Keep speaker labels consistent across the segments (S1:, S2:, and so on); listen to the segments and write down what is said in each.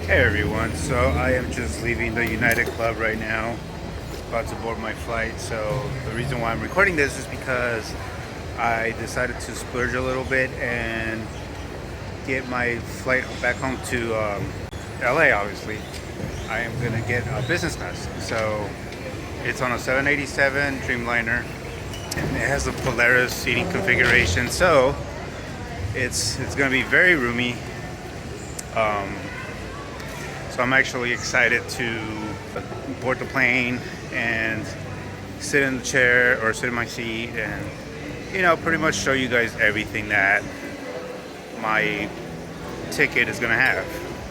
S1: Hey everyone, so I am just leaving the United Club right now, about to board my flight. So the reason why I'm recording this is because I decided to splurge a little bit and get my flight back home to LA. Obviously, I am gonna get a business class. So it's on a 787 Dreamliner, and it has a Polaris seating configuration. So it's gonna be very roomy. So I'm actually excited to board the plane and sit in the chair or sit in my seat and, pretty much show you guys everything that my ticket is gonna have,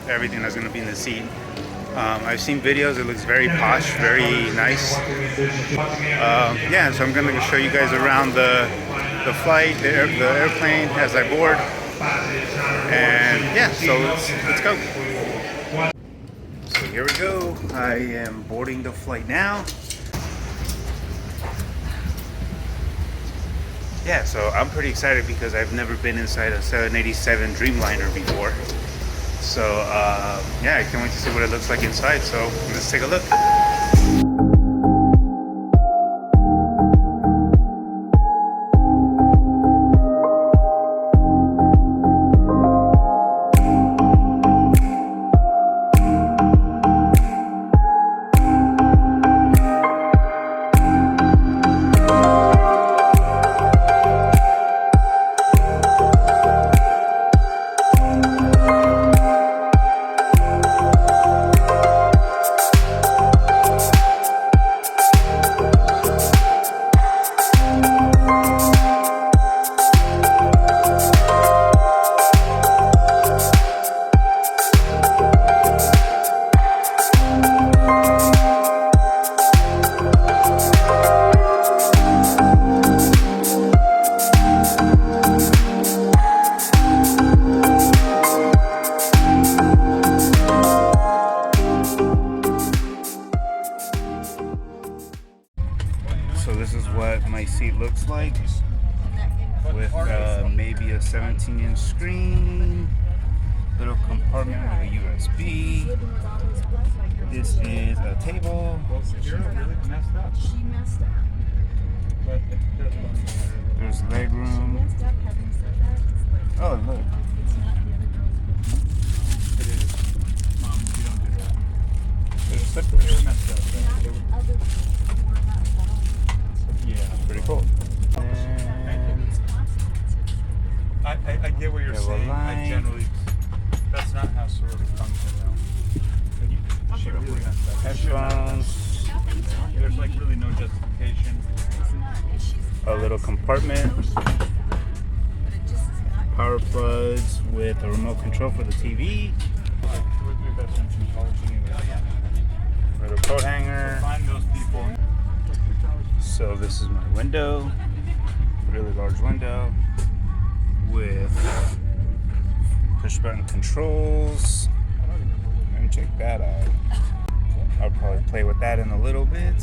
S1: everything that's gonna be in the seat. I've seen videos, it looks very posh, very nice. Yeah, so I'm gonna show you guys around the flight, the airplane as I board. And yeah, so let's go. So here we go. I am boarding the flight now. Yeah, so I'm pretty excited because I've never been inside a 787 Dreamliner before. So yeah, I can't wait to see what it looks like inside. So let's take a look. So this is what my seat looks like with maybe a 17-inch screen, little compartment with a USB. This is a table. There's leg room. Oh, look. It is. Mom, you don't do that. There's such a messed up. Yeah, pretty cool. And
S2: I get what you're saying. I generally, that's not how sorority functions though. She really messed up.
S1: headphones,
S2: There's like really no justification.
S1: a little compartment, power plugs with a remote control for the TV, little coat hanger.
S2: Find those people.
S1: So this is my window, really large window with push button controls, and check that out. I'll probably play with that in a little bit.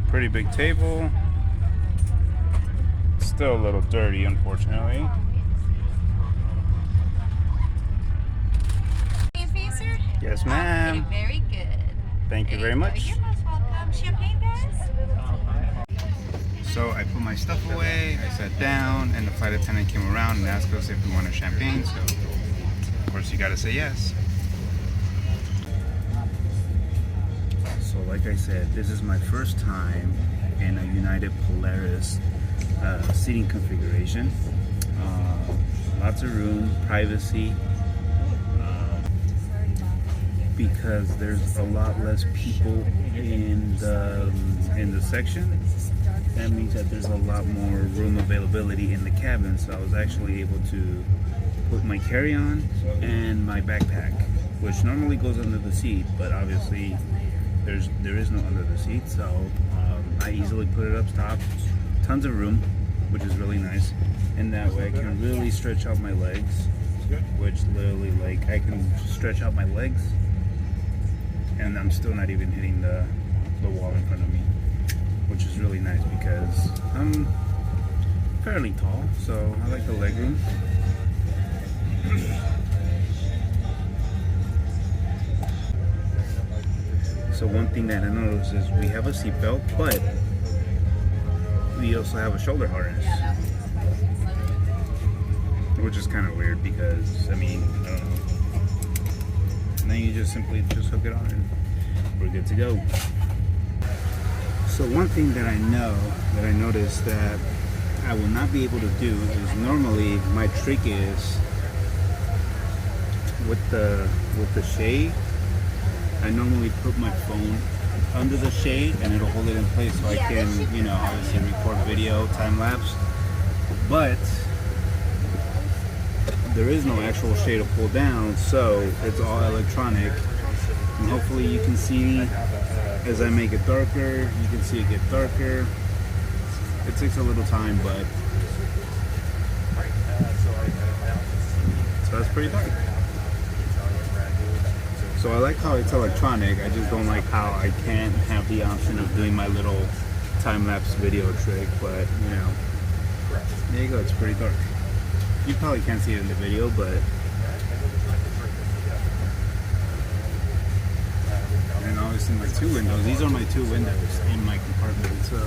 S1: Pretty big table. Still a little dirty, unfortunately. Yes, ma'am.
S3: Okay, very good.
S1: Thank you very much.
S3: You're most welcome. Champagne, guys?
S1: So I put my stuff away, I sat down, and the flight attendant came around and asked us if we wanted champagne. So, of course, you gotta say yes. So like I said, this is my first time in a United Polaris seating configuration. Lots of room, privacy, because there's a lot less people in the section. That means that there's a lot more room availability in the cabin. So I was actually able to put my carry-on and my backpack, which normally goes under the seat, but obviously there is no under the seat, so I easily put it up top. Tons of room, which is really nice, and that way I can really stretch out my legs. which literally, like, I can stretch out my legs and I'm still not even hitting the wall in front of me, which is really nice because I'm fairly tall, so I like the leg room. So one thing that I noticed is we have a seatbelt, but we also have a shoulder harness, which is kind of weird because, I mean, I don't know. And then you just simply just hook it on and we're good to go. So one thing that I noticed that I will not be able to do is normally my trick is with the shade, I normally put my phone under the shade and it'll hold it in place so I can, you know, obviously record video, time lapse. But there is no actual shade to pull down, so it's all electronic. And hopefully you can see as I make it darker, you can see it get darker. It takes a little time, but so that's pretty dark. So I like how it's electronic. I just don't like how I can't have the option of doing my little time-lapse video trick, but you know, there you go, it's pretty dark. You probably can't see it in the video, but and obviously my two windows, these are my two windows in my compartment, so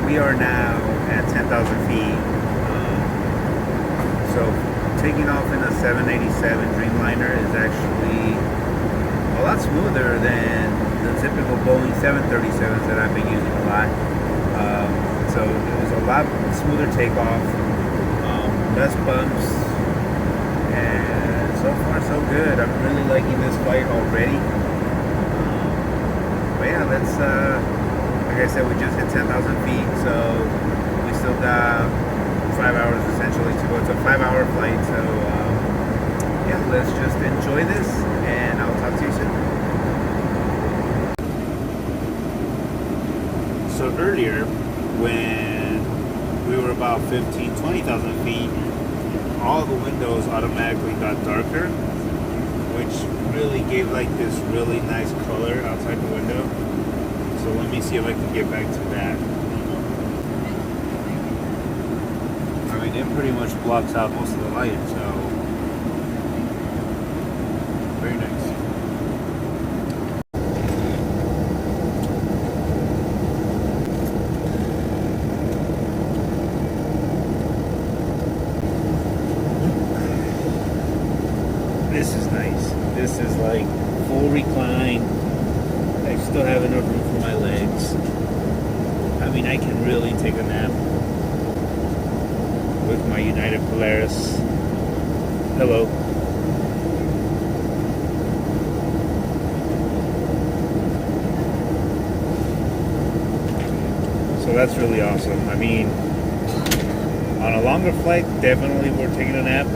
S1: we are now at 10,000 feet. So taking off in a 787 Dreamliner is actually a lot smoother than the typical Boeing 737s that I've been using a lot. So it was a lot smoother takeoff, less bumps, and so far so good. I'm really liking this flight already. But yeah, let's like I said, we just hit 10,000 feet, so we still got 5 hours essentially to go. It's a 5-hour flight, so yeah, let's just enjoy this, and I'll talk to you soon. So earlier, when we were about 20,000 feet, all the windows automatically got darker, which really gave like this really nice color outside the window. So let me see if I can get back to that. I mean, it pretty much blocks out most of the light, so very nice. This is nice. This is like full recline. I still have enough room for my legs. I mean, I can really take a nap with my United Polaris. Hello. So that's really awesome. I mean, on a longer flight, definitely we're taking a nap.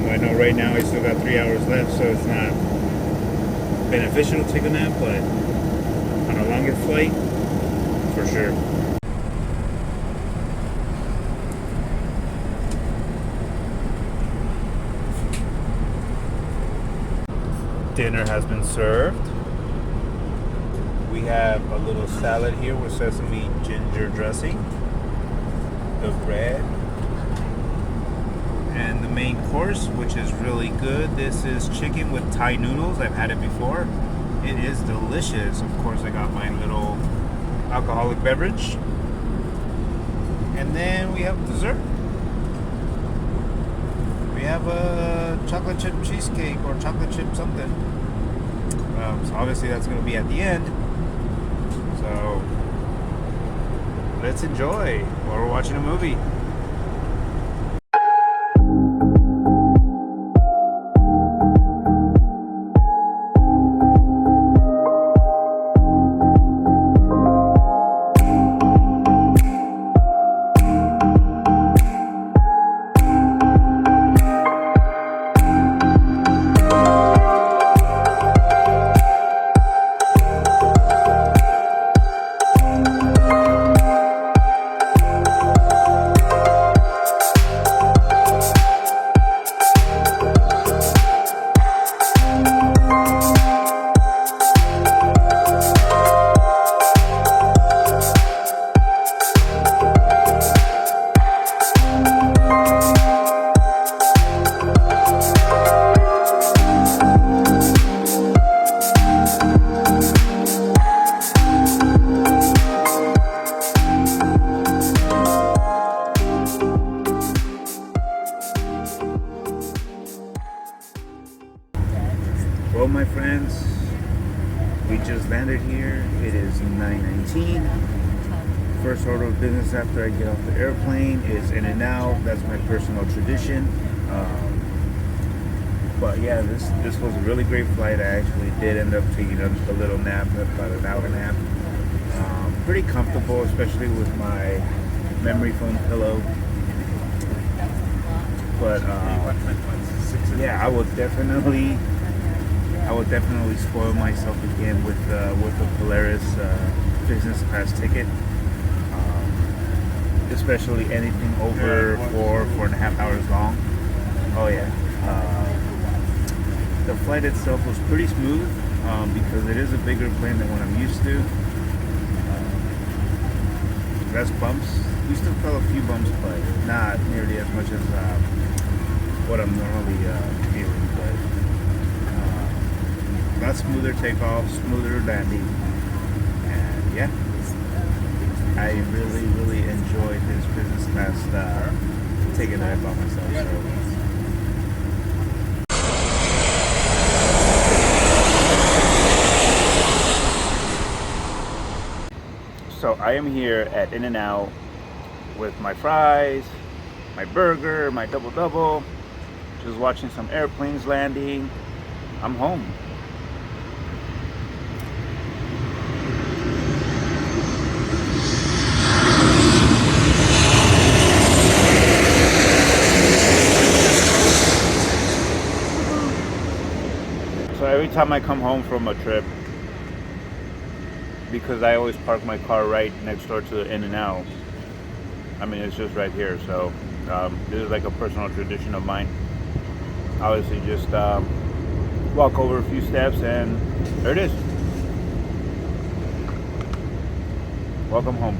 S1: I know right now I still got 3 hours left, so it's not beneficial to take a nap, but on a longer flight, for sure. Dinner has been served. We have a little salad here with sesame ginger dressing, the bread, and the main course, which is really good. This is chicken with Thai noodles. I've had it before. It is delicious. Of course, I got my little
S2: alcoholic beverage. And then we have dessert. We have a chocolate chip cheesecake or chocolate chip something. So obviously that's going to be at the end. So let's enjoy while we're watching a movie. Well, my friends, we just landed here. It is 9:19. First order of business after I get off the airplane is in and out. That's my personal tradition. But yeah, this was a really great flight. I actually did end up taking a little nap, about an hour and a half. Pretty comfortable, especially with my memory foam pillow. But yeah, I will definitely spoil myself again with the Polaris business class ticket. Especially anything over 4.5 hours long. Oh yeah. The flight itself was pretty smooth because it is a bigger plane than what I'm used to. Less bumps. We still felt a few bumps, but not nearly as much as what I'm normally feeling. But lot smoother takeoff, smoother landing, and yeah, I really enjoyed this business class taking that I bought myself. So I am here at In-N-Out with my fries, my burger, my double, just watching some airplanes landing. I'm home. So every time I come home from a trip, because I always park my car right next door to the In-N-Out, I mean, it's just right here, so this is like a personal tradition of mine. Obviously just walk over a few steps and there it is. Welcome home.